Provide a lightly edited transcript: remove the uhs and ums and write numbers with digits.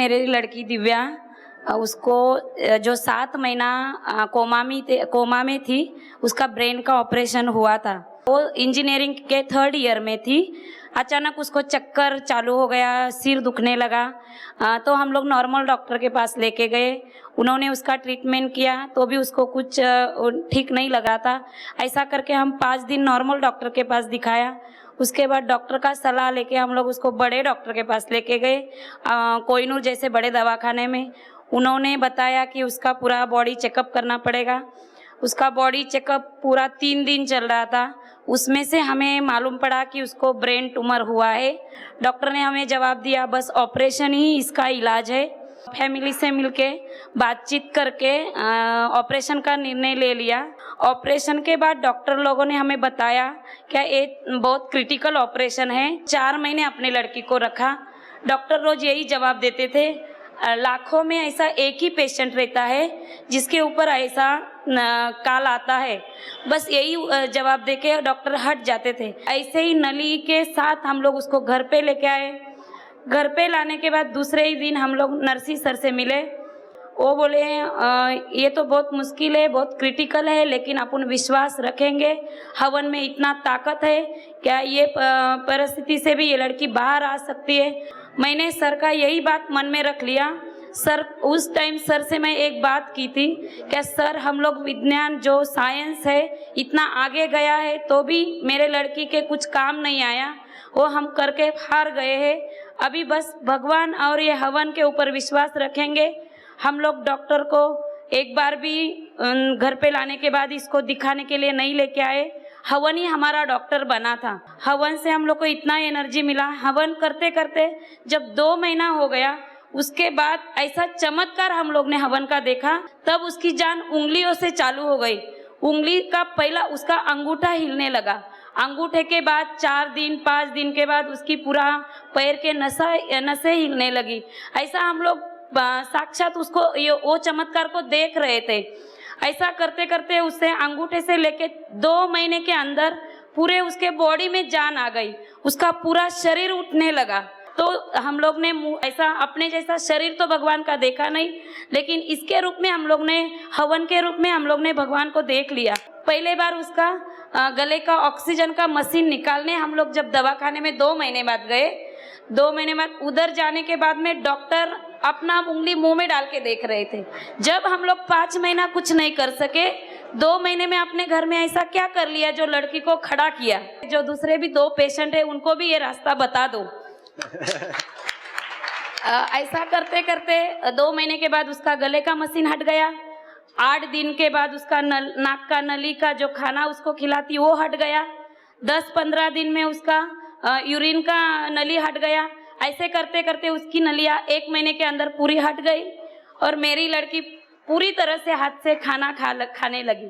मेरी लड़की दिव्या उसको जो 7 महीना कोमा में थी, उसका ब्रेन का ऑपरेशन हुआ था। वो इंजीनियरिंग के 3rd ईयर में थी। अचानक उसको चक्कर चालू हो गया, सिर दुखने लगा। तो हम लोग नॉर्मल डॉक्टर के पास लेके गए। उन्होंने उसका ट्रीटमेंट किया तो भी उसको कुछ ठीक नहीं लगा था। ऐसा करके हम 5 दिन नॉर्मल डॉक्टर के पास दिखाया। उसके बाद डॉक्टर का सलाह लेके हम लोग उसको बड़े डॉक्टर के पास लेके गए, कोहिनूर जैसे बड़े दवाखाने में। उन्होंने बताया कि उसका पूरा बॉडी चेकअप करना पड़ेगा। उसका बॉडी चेकअप पूरा 3 दिन चल रहा था। उसमें से हमें मालूम पड़ा कि उसको ब्रेन ट्यूमर हुआ है। डॉक्टर ने हमें जवाब दिया बस ऑपरेशन ही इसका इलाज है। फैमिली से मिलके बातचीत करके ऑपरेशन का निर्णय ले लिया। ऑपरेशन के बाद डॉक्टर लोगों ने हमें बताया कि ये बहुत क्रिटिकल ऑपरेशन है। 4 महीने अपने लड़की को रखा। डॉक्टर रोज यही जवाब देते थे, लाखों में ऐसा एक ही पेशेंट रहता है जिसके ऊपर ऐसा काल आता है। बस यही जवाब देके डॉक्टर हट जाते थे। ऐसे ही नली के साथ हम लोग उसको घर पे लेके आए। घर पे लाने के बाद दूसरे ही दिन हम लोग नर्सी सर से मिले। वो बोले ये तो बहुत मुश्किल है, बहुत क्रिटिकल है, लेकिन अपन विश्वास रखेंगे। हवन में इतना ताकत है, क्या ये परिस्थिति से भी ये लड़की बाहर आ सकती है। मैंने सर का यही बात मन में रख लिया। सर उस टाइम सर से मैं एक बात की थी, क्या सर हम लोग विज्ञान जो साइंस है इतना आगे गया है तो भी मेरे लड़की के कुछ काम नहीं आया, वो हम करके हार गए हैं। अभी बस भगवान और ये हवन के ऊपर विश्वास रखेंगे। हम लोग डॉक्टर को एक बार भी घर पे लाने के बाद इसको दिखाने के लिए नहीं लेके आए। हवन ही हमारा डॉक्टर बना था। हवन से हम लोग को इतना एनर्जी मिला। हवन करते करते जब 2 महीना हो गया, उसके बाद ऐसा चमत्कार हम लोग ने हवन का देखा। तब उसकी जान उंगलियों से चालू हो गई। उंगली का पहला उसका अंगूठा हिलने लगा। अंगूठे के बाद 4 दिन 5 दिन के बाद उसकी पूरा पैर के नसें हिलने लगी। ऐसा हम लोग साक्षात उसको वो चमत्कार को देख रहे थे। ऐसा करते करते उससे अंगूठे से लेके 2 महीने के अंदर पूरे उसके बॉडी में जान आ गई। उसका पूरा शरीर उठने लगा। तो हम लोग ने ऐसा अपने जैसा शरीर तो भगवान का देखा नहीं, लेकिन इसके रूप में हम लोग ने, हवन के रूप में हम लोग ने भगवान को देख लिया। पहले बार उसका गले का ऑक्सीजन का मशीन निकालने हम लोग जब दवाखाने में 2 महीने बाद गए, 2 महीने बाद उधर जाने के बाद में डॉक्टर अपना उंगली मुंह में डाल के देख रहे थे। जब हम लोग 5 महीना कुछ नहीं कर सके, 2 महीने में अपने घर में ऐसा क्या कर लिया जो लड़की को खड़ा किया। जो दूसरे भी 2 पेशेंट है उनको भी ये रास्ता बता दो। ऐसा करते करते 2 महीने के बाद उसका गले का मशीन हट गया। 8 दिन के बाद उसका नाक का नली का जो खाना उसको खिलाती वो हट गया। 10-15 दिन में उसका यूरिन का नली हट गया। ऐसे करते करते उसकी नलियाँ 1 महीने के अंदर पूरी हट गई और मेरी लड़की पूरी तरह से हाथ से खाना खाने लगी।